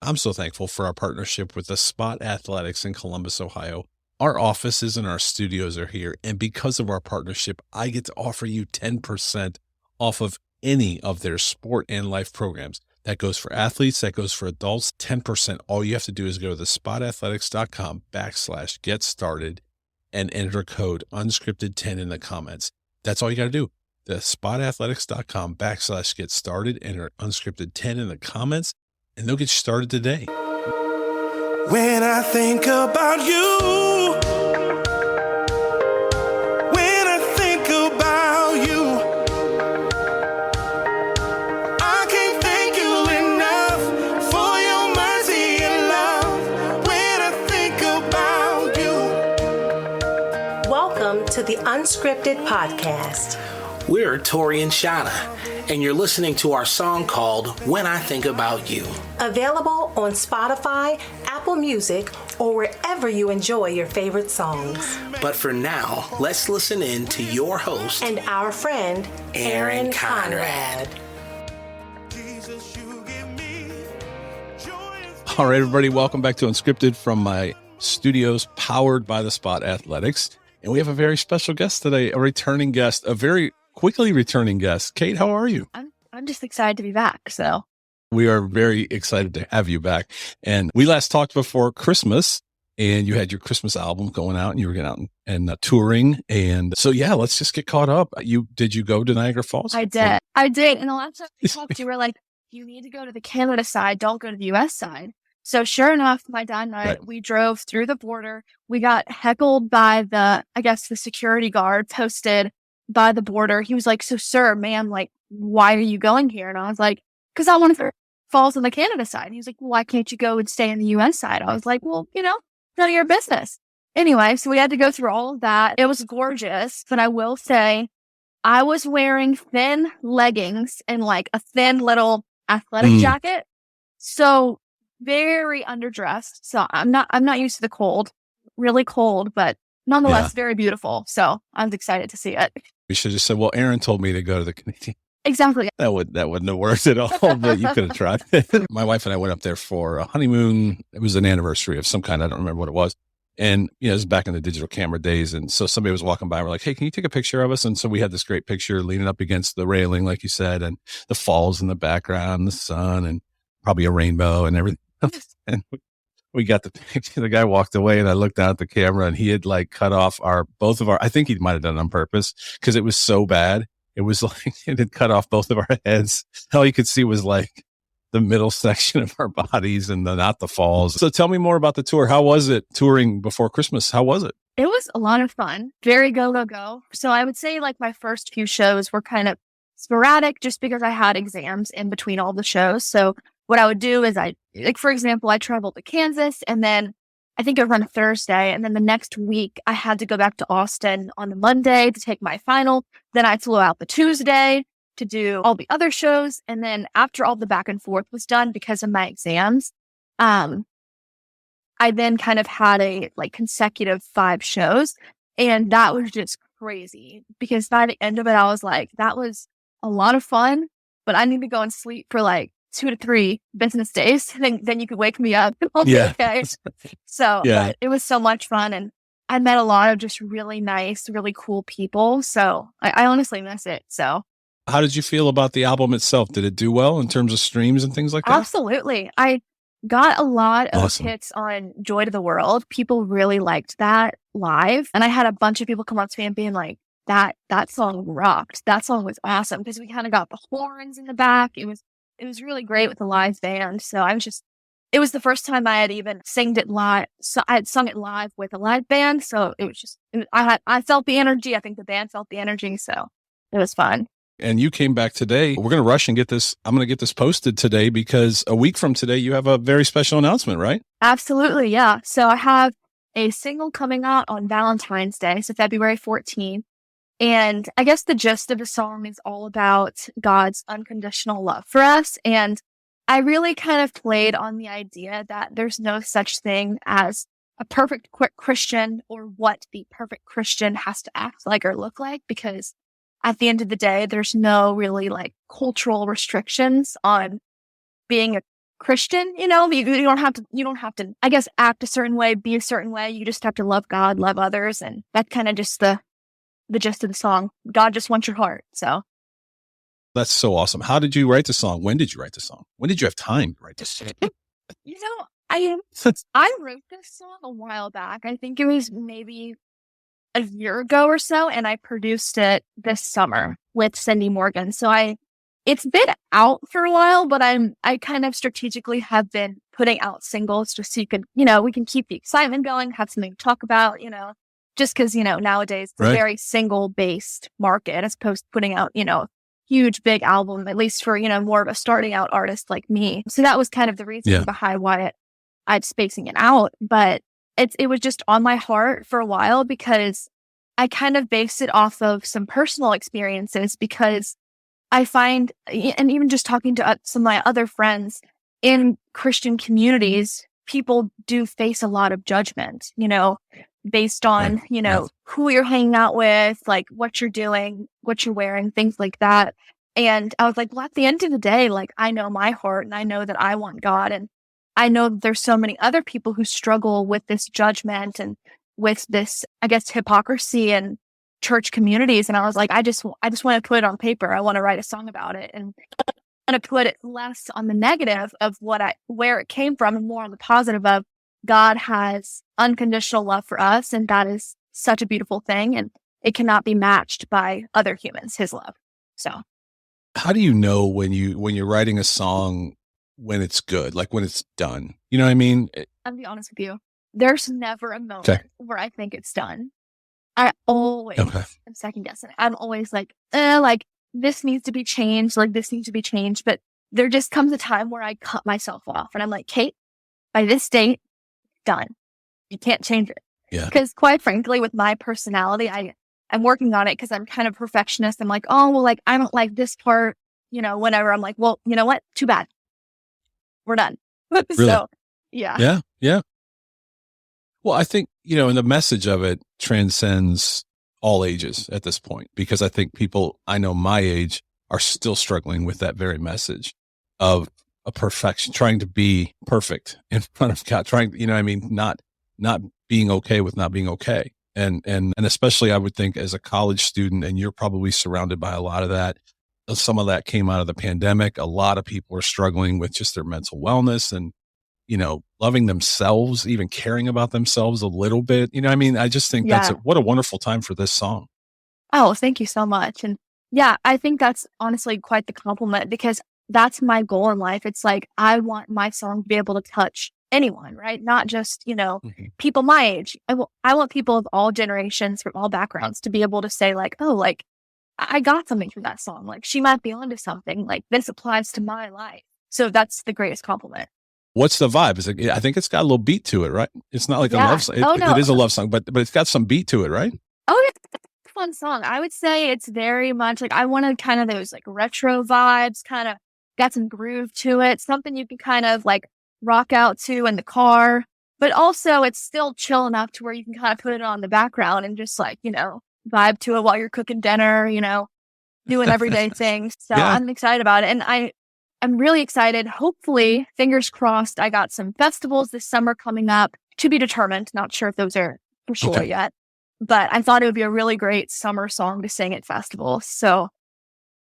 I'm so thankful for our partnership with the Spot Athletics in Columbus, Ohio. Our offices and our studios are here, and because of our partnership, I get to offer you 10% off of any of their sport and life programs. That goes for athletes, that goes for adults, 10%. All you have to do is go to theSpotAthletics.com/get started and enter code unscripted10 in the comments. That's all you got to do. theSpotAthletics.com/get started, enter unscripted10 in the comments, and they'll get you started today. When I think about you, when I think about you, I can't thank you enough for your mercy and love. When I think about you. Welcome to the Unscripted Podcast. We're Tori and Shauna, and you're listening to our song called When I Think About You. Available on Spotify, Apple Music, or wherever you enjoy your favorite songs. But for now, let's listen in to your host and our friend, Aaron Conrad. All right, everybody, welcome back to Unscripted from my studios powered by the Spot Athletics. And we have a very special guest today, a returning guest, a very quickly returning guest. Kate, how are you? I'm just excited to be back. So we are very excited to have you back. And we last talked before Christmas, and you had your Christmas album going out, and you were getting out and touring. And so, yeah, let's just get caught up. Did you go to Niagara Falls? I did. And the last time we talked, you were like, you need to go to the Canada side. Don't go to the U.S. side. So sure enough, my dad and I, we drove through the border. We got heckled by the security guard posted by the border. He was like, so sir, ma'am, like, why are you going here? And I was like, because I want to falls on the Canada side. And he was like, well, why can't you go and stay on the U.S. side? I was like, well, none of your business. Anyway, so we had to go through all of that. It was gorgeous, but I will say I was wearing thin leggings and like a thin little athletic jacket. So very underdressed. So I'm not used to the cold, really cold, but nonetheless, very beautiful. So I'm excited to see it. We should have just said, well, Aaron told me to go to the Canadian. Exactly. That wouldn't have worked at all, but you could have tried. My wife and I went up there for a honeymoon. It was an anniversary of some kind. I don't remember what it was. And, it was back in the digital camera days. And so somebody was walking by and we're like, hey, can you take a picture of us? And so we had this great picture leaning up against the railing, like you said, and the falls in the background, the sun, and probably a rainbow and everything. And we got the picture. The guy walked away and I looked down at the camera and he had like cut off both of our, I think he might have done it on purpose because it was so bad. It was like, it had cut off both of our heads. All you could see was like the middle section of our bodies and not the falls. So tell me more about the tour. How was it touring before Christmas? How was it? It was a lot of fun. Very go. So I would say like my first few shows were kind of sporadic just because I had exams in between all the shows. So what I would do is for example, I traveled to Kansas and then I think it was on a Thursday. And then the next week I had to go back to Austin on the Monday to take my final. Then I flew out the Tuesday to do all the other shows. And then after all the back and forth was done because of my exams, I then kind of had a consecutive 5 shows. And that was just crazy because by the end of it, I was like, that was a lot of fun, but I need to go and sleep for 2 to 3 business days. Then you could wake me up. Okay. So but it was so much fun. And I met a lot of just really nice, really cool people. So I honestly miss it. So how did you feel about the album itself? Did it do well in terms of streams and things like that? Absolutely. I got a lot of hits on Joy to the World. People really liked that live. And I had a bunch of people come up to me and being like, that song rocked. That song was awesome because we kind of got the horns in the back. It was really great with the live band. So it was the first time I had even sang it live. So I had sung it live with a live band. So it was just, I felt the energy. I think the band felt the energy. So it was fun. And you came back today. We're going to rush and get this. I'm going to get this posted today because a week from today, you have a very special announcement, right? Absolutely. Yeah. So I have a single coming out on Valentine's Day. So February 14th. And I guess the gist of the song is all about God's unconditional love for us. And I really kind of played on the idea that there's no such thing as a perfect Christian or what the perfect Christian has to act like or look like, because at the end of the day, there's no really cultural restrictions on being a Christian, you know, you don't have to, I guess, act a certain way, be a certain way. You just have to love God, love others. And that's kind of just the gist of the song. God just wants your heart. So That's so awesome. How did you write the song? When did you write the song? When did you have time to write this song? you know, I wrote this song a while back. I think it was maybe a year ago or so, and I produced it this summer with Cindy Morgan. So it's been out for a while, but I kind of strategically have been putting out singles just so you can, you know, we can keep the excitement going, have something to talk about, you know, just because, you know, nowadays it's a very single based market as opposed to putting out, you know, huge big album, at least for, you know, more of a starting out artist like me. So that was kind of the reason behind why I'd spacing it out. But it was just on my heart for a while because I kind of based it off of some personal experiences because I find, and even just talking to some of my other friends in Christian communities, people do face a lot of judgment, you know, based on, you know, who you're hanging out with, like what you're doing, what you're wearing, things like that. And I was like, well, at the end of the day, like I know my heart and I know that I want God. And I know that there's so many other people who struggle with this judgment and with this, I guess, hypocrisy and church communities. And I was like, I just want to put it on paper. I want to write a song about it and to put it less on the negative of where it came from and more on the positive of God has unconditional love for us. And that is such a beautiful thing. And it cannot be matched by other humans, his love. So how do you know when you're writing a song, when it's good, like when it's done? You know what I mean? I'll be honest with you. There's never a moment where I think it's done. I always am second guessing. I'm always like this needs to be changed. Like this needs to be changed. But there just comes a time where I cut myself off and I'm like, Kate, by this date, done. You can't change it. Yeah. Because quite frankly, with my personality, I'm working on it because I'm kind of perfectionist. I'm like, oh, well, like, I don't like this part, you know, whenever I'm like, well, you know what? Too bad. We're done. Really? So, yeah. Yeah. Well, I think, you know, and the message of it transcends all ages at this point, because I think people I know my age are still struggling with that very message of a perfection, trying to be perfect in front of God, trying, you know what I mean? Not being okay with not being okay. And especially I would think as a college student, and you're probably surrounded by a lot of that. Some of that came out of the pandemic. A lot of people are struggling with just their mental wellness and, you know, loving themselves, even caring about themselves a little bit. You know, I mean, I just think what a wonderful time for this song. Oh, thank you so much. And yeah, I think that's honestly quite the compliment because that's my goal in life. It's like, I want my song to be able to touch anyone, right? Not just, you know, people my age. I want people of all generations from all backgrounds to be able to say like, oh, like I got something from that song. Like she might be onto something. Like this applies to my life. So that's the greatest compliment. What's the vibe? I think it's got a little beat to it, right? It's not like a love song. It is a love song, but it's got some beat to it, right? Oh, it's a fun song. I would say it's very much like I wanted kind of those like retro vibes, kind of got some groove to it, something you can kind of like rock out to in the car, but also it's still chill enough to where you can kind of put it on the background and just like, you know, vibe to it while you're cooking dinner, you know, doing everyday things. So I'm excited about it. And I'm really excited. Hopefully, fingers crossed, I got some festivals this summer coming up to be determined. Not sure if those are for sure yet, but I thought it would be a really great summer song to sing at festivals. So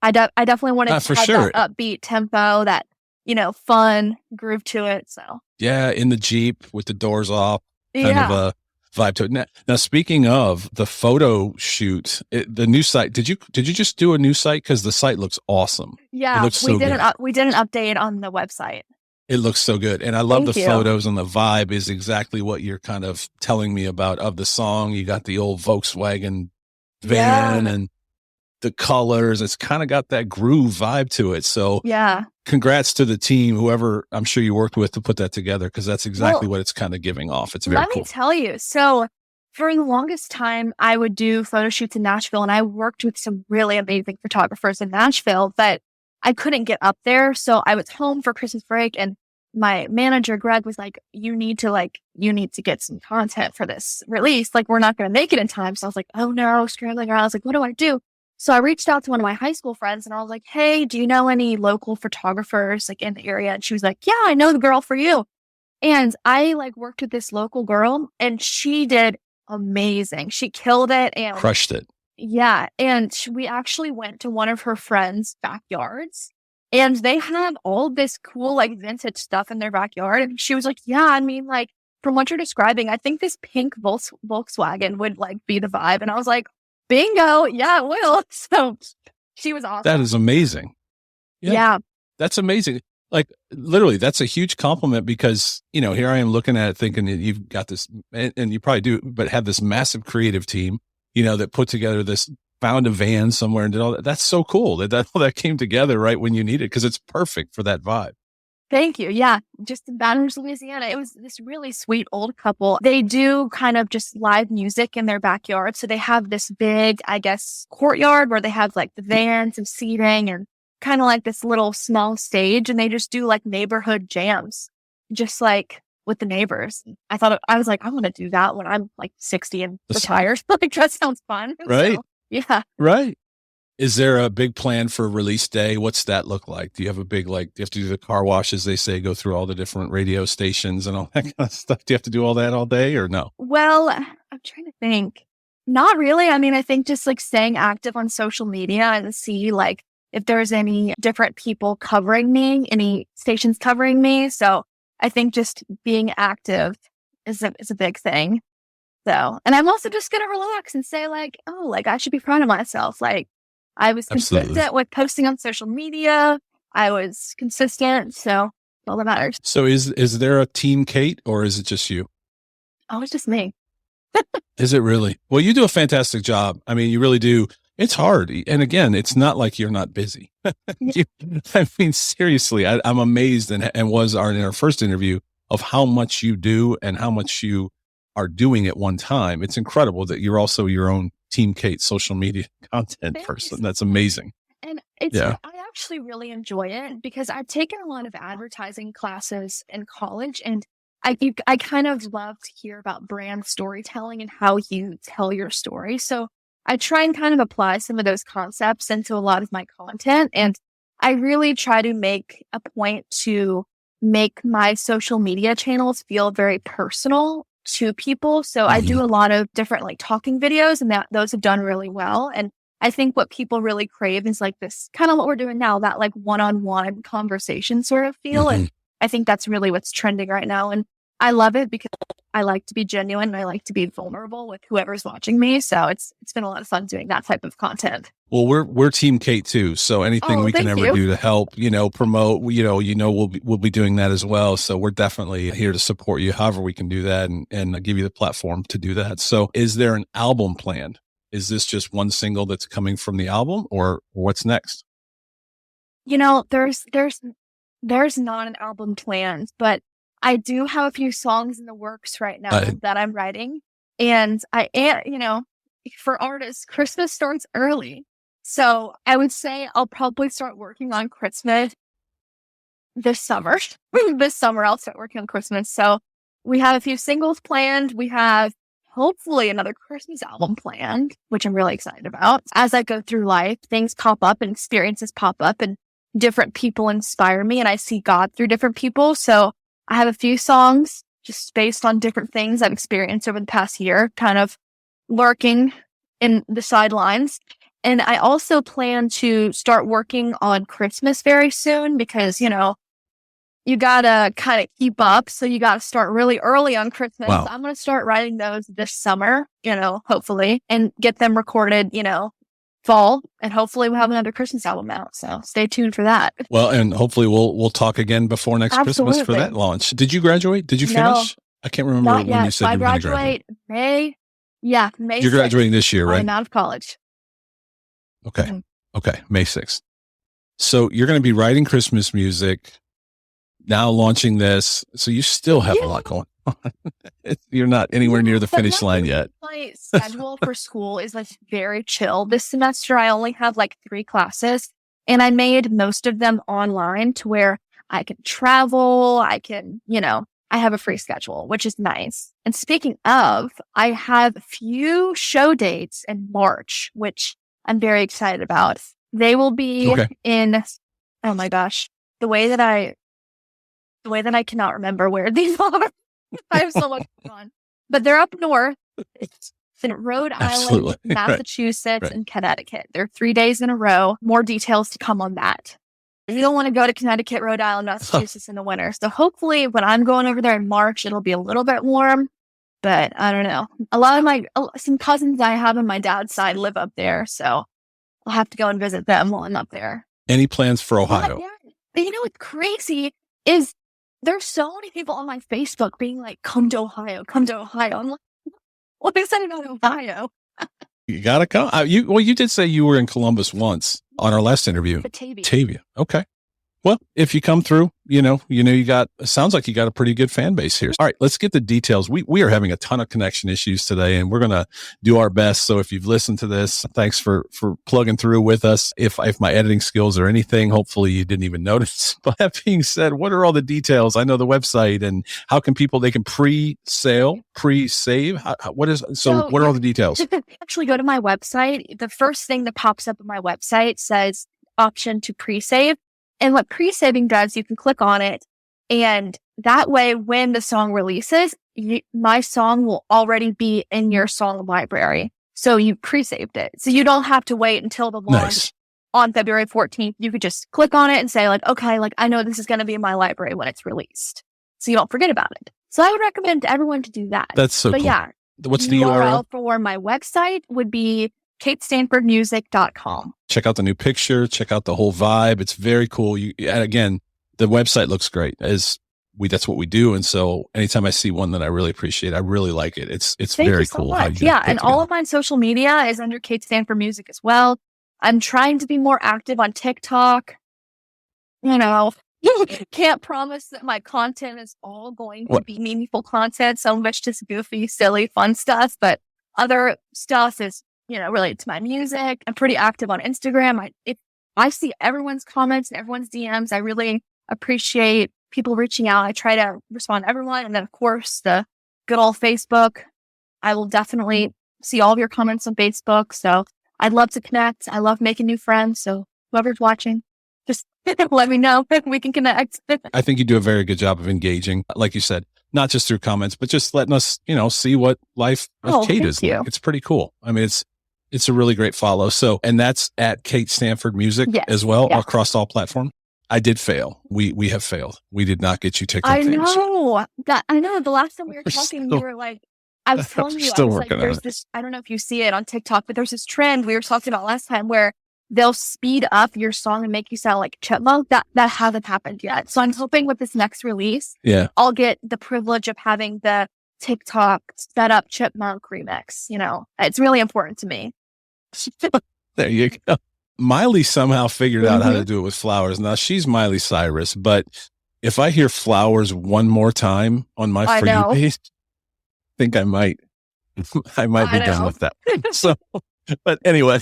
I definitely wanted to have that upbeat tempo, that, you know, fun groove to it. So yeah, in the Jeep with the doors off, kind of a vibe to it. Now, speaking of the photo shoot, the new site, did you just do a new site? Because the site looks awesome. Yeah, it looks so good. We did an update on the website. It looks so good. And I love the photos, and the vibe is exactly what you're kind of telling me about of the song. You got the old Volkswagen van and the colors. It's kind of got that groove vibe to it. So congrats to the team, whoever I'm sure you worked with to put that together, because that's exactly what it's kind of giving off. It's very cool. Let me tell you. So for the longest time, I would do photo shoots in Nashville, and I worked with some really amazing photographers in Nashville, but I couldn't get up there. So I was home for Christmas break, and my manager, Greg, was like, you need to get some content for this release. Like, we're not going to make it in time. So I was like, oh no, scrambling around. I was like, what do I do? So I reached out to one of my high school friends and I was like, hey, do you know any local photographers like in the area? And she was like, yeah, I know the girl for you. And I like worked with this local girl and she did amazing. She killed it. And Crushed it. yeah. And we actually went to one of her friends' backyards and they have all this cool, like vintage stuff in their backyard. And she was like, yeah, I mean, like from what you're describing, I think this pink Volkswagen would like be the vibe. And I was like, bingo. Yeah, it will. So she was awesome. That is amazing. Yeah. That's amazing. Like literally, that's a huge compliment because, you know, here I am looking at it thinking that you've got this, and you probably do, but have this massive creative team, you know, that put together this, found a van somewhere and did all that. That's so cool that all that came together right when you need it because it's perfect for that vibe. Thank you. Yeah. Just in Baton Rouge, Louisiana. It was this really sweet old couple. They do kind of just live music in their backyard. So they have this big, I guess, courtyard where they have like the vans and seating and kind of like this little small stage. And they just do like neighborhood jams, just like with the neighbors. I was like, I want to do that when I'm like 60 and retired. Like that sounds fun. Right. So, yeah. Right. Is there a big plan for release day? What's that look like? Do you have a big, like, do you have to do the car wash, as they say, go through all the different radio stations and all that kind of stuff? Do you have to do all that all day or no? Well, I'm trying to think. Not really. I mean, I think just like staying active on social media and see like if there's any different people covering me, any stations covering me. So I think just being active is a big thing. So, and I'm also just going to relax and say like, oh, like I should be proud of myself. Like I was consistent with posting on social media. I was consistent. So all that matters. So is there a team Kate or is it just you? Oh, it's just me. Is it really? Well, you do a fantastic job. I mean, you really do. It's hard. And again, it's not like you're not busy. I mean, seriously, I'm amazed and was in our first interview of how much you do and how much you are doing at one time. It's incredible that you're also your own Team Kate social media content person. That's amazing. And I actually really enjoy it because I've taken a lot of advertising classes in college and I kind of love to hear about brand storytelling and how you tell your story. So I try and kind of apply some of those concepts into a lot of my content. And I really try to make a point to make my social media channels feel very personal to people. So I do a lot of different like talking videos and those have done really well. And I think what people really crave is like this kind of what we're doing now, that like one-on-one conversation sort of feel. And I think that's really what's trending right now. And I love it because I like to be genuine and I like to be vulnerable with whoever's watching me. So it's been a lot of fun doing that type of content. Well, we're Team Kate too. So anything we can ever do to help, you know, promote, we'll be doing that as well. So we're definitely here to support you however we can do that and give you the platform to do that. So is there an album planned? Is this just one single that's coming from the album or what's next? You know, there's not an album planned, but I do have a few songs in the works right now that I'm writing. And I am, you know, for artists, Christmas starts early. So I would say I'll probably start working on Christmas this summer. This summer, I'll start working on Christmas. So we have a few singles planned. We have hopefully another Christmas album planned, which I'm really excited about. As I go through life, things pop up and experiences pop up and different people inspire me and I see God through different people. So I have a few songs just based on different things I've experienced over the past year, kind of lurking in the sidelines. And I also plan to start working on Christmas very soon because, you know, you gotta kind of keep up. So you gotta start really early on Christmas. Wow. I'm going to start writing those this summer, you know, hopefully, and get them recorded, you know, fall, and hopefully we'll have another Christmas album out. So stay tuned for that. Well, and hopefully we'll talk again before next Christmas for that launch. Did you graduate? Did you finish? I can't remember when you said you were going to graduate. May. Yeah, May. You're graduating this year, right? I'm out of college. Okay. Mm-hmm. Okay. May 6th. So you're going to be writing Christmas music, now launching this. So you still have a lot going on. You're not anywhere near the finish line yet. My schedule for school is like very chill. This semester, I only have like 3 classes and I made most of them online to where I can travel. I can, you know, I have a free schedule, which is nice. And speaking of, I have a few show dates in March, which I'm very excited about. They will be in, oh my gosh, the way that I cannot remember where these are. I have so much fun. But they're up north. It's in Rhode Island, Massachusetts, and Connecticut. They're 3 days in a row. More details to come on that. You don't want to go to Connecticut, Rhode Island, Massachusetts in the winter. So hopefully when I'm going over there in March, it'll be a little bit warm. But I don't know. A lot of some cousins I have on my dad's side live up there. So I'll have to go and visit them while I'm up there. Any plans for Ohio? But you know what's crazy is there's so many people on my Facebook being like, come to Ohio, come to Ohio. I'm like, what is that about Ohio? You got to come. You did say you were in Columbus once on our last interview. Batavia. Okay. Well, if you come through, sounds like you got a pretty good fan base here. All right, let's get the details. We are having a ton of connection issues today, and we're going to do our best. So if you've listened to this, thanks for plugging through with us. If my editing skills are anything, hopefully you didn't even notice. But that being said, what are all the details? I know the website, and how can they can pre-save? What are all the details? Actually go to my website. The first thing that pops up on my website says option to pre-save. And what pre-saving does, you can click on it, and that way, when the song releases, my song will already be in your song library. So you pre-saved it. So you don't have to wait until the launch on February 14th. You could just click on it and say okay, I know this is going to be in my library when it's released. So you don't forget about it. So I would recommend everyone to do that. That's so cool. But yeah. What's the URL? For my website would be katestanfordmusic.com. Check out the new picture. Check out the whole vibe. It's very cool. And again, the website looks great. That's what we do. And so anytime I see one that I really appreciate, I really like it. It's very cool. And all of my social media is under Kate Stanford Music as well. I'm trying to be more active on TikTok. Can't promise that my content is all going to be meaningful content. Some of it's just goofy, silly, fun stuff, but other stuff is related to my music. I'm pretty active on Instagram. I see everyone's comments and everyone's DMs. I really appreciate people reaching out. I try to respond to everyone. And then, of course, the good old Facebook. I will definitely see all of your comments on Facebook. So I'd love to connect. I love making new friends. So whoever's watching, just let me know if we can connect. I think you do a very good job of engaging, like you said, not just through comments, but just letting us, see what life of Kate is like. It's pretty cool. I mean, it's a really great follow. So, and that's at Kate Stanford Music as well, across all platforms. I did fail. We have failed. We did not get you TikTok famous. I know. The last time we were talking, you were like, I was telling you, there's this, I don't know if you see it on TikTok, but there's this trend we were talking about last time where they'll speed up your song and make you sound like Chipmunk. That hasn't happened yet. So I'm hoping with this next release, I'll get the privilege of having the TikTok set up Chipmunk remix. It's really important to me. There you go. Miley somehow figured out how to do it with Flowers. Now she's Miley Cyrus, but if I hear Flowers one more time on my For You page, I think I might be done with that. So, but anyway,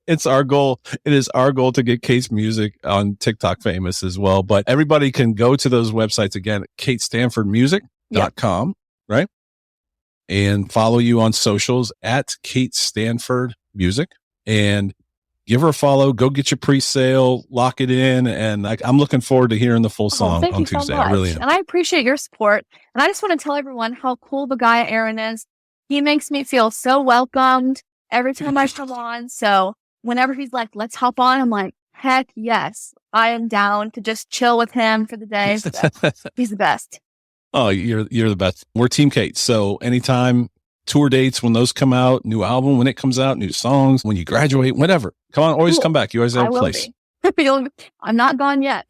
it's our goal. It is our goal to get Kate's music on TikTok famous as well. But everybody can go to those websites again, katestanfordmusic.com, right? And follow you on socials at Kate Stanford Music, and give her a follow. Go get your pre-sale, lock it in, and I'm looking forward to hearing the full song on Tuesday. So I really am. And I appreciate your support. And I just want to tell everyone how cool the guy Aaron is. He makes me feel so welcomed every time I come on. So whenever he's like, let's hop on, I'm like, heck yes, I am down to just chill with him for the day. So he's the best. Oh, you're the best. We're Team Kate. So anytime, tour dates, when those come out, new album, when it comes out, new songs, when you graduate, whatever. Come on, always come back. You always have a place. I'm not gone yet.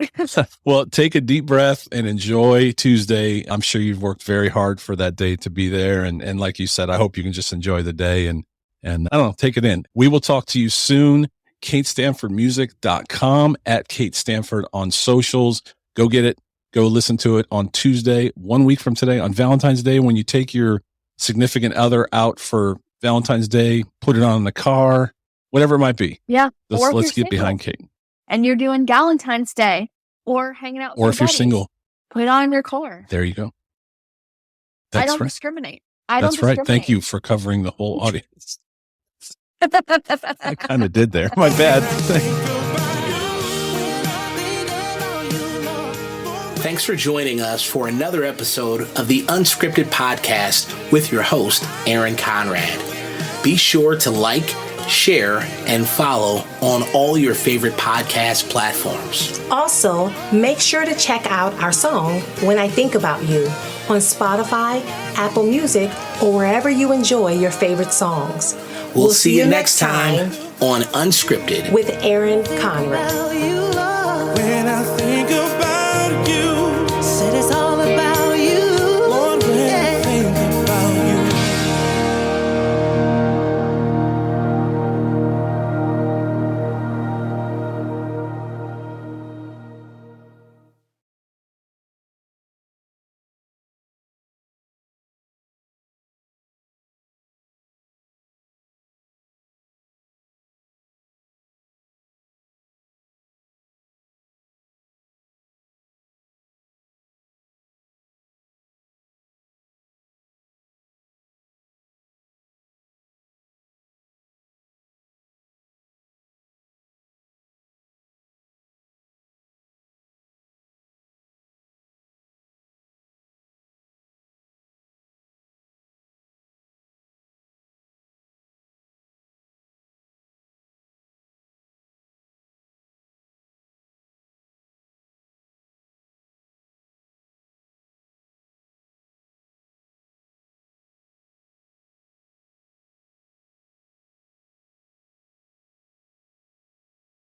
Well, take a deep breath and enjoy Tuesday. I'm sure you've worked very hard for that day to be there. And like you said, I hope you can just enjoy the day and I don't know, take it in. We will talk to you soon. KateStanfordMusic.com, at Kate Stanford on socials. Go get it. Go listen to it on Tuesday, 1 week from today, on Valentine's Day, when you take your significant other out for Valentine's Day, put it on in the car, whatever it might be. Yeah. Let's get behind Kate. And you're doing Galentine's Day or hanging out with or if you're single, put it on in your car. There you go. I don't discriminate. That's right. Thank you for covering the whole audience. I kind of did there. My bad. Thanks for joining us for another episode of the Unscripted Podcast with your host, Aaron Conrad. Be sure to like, share, and follow on all your favorite podcast platforms. Also, make sure to check out our song, When I Think About You, on Spotify, Apple Music, or wherever you enjoy your favorite songs. We'll see you next time on Unscripted with Aaron Conrad. When I think of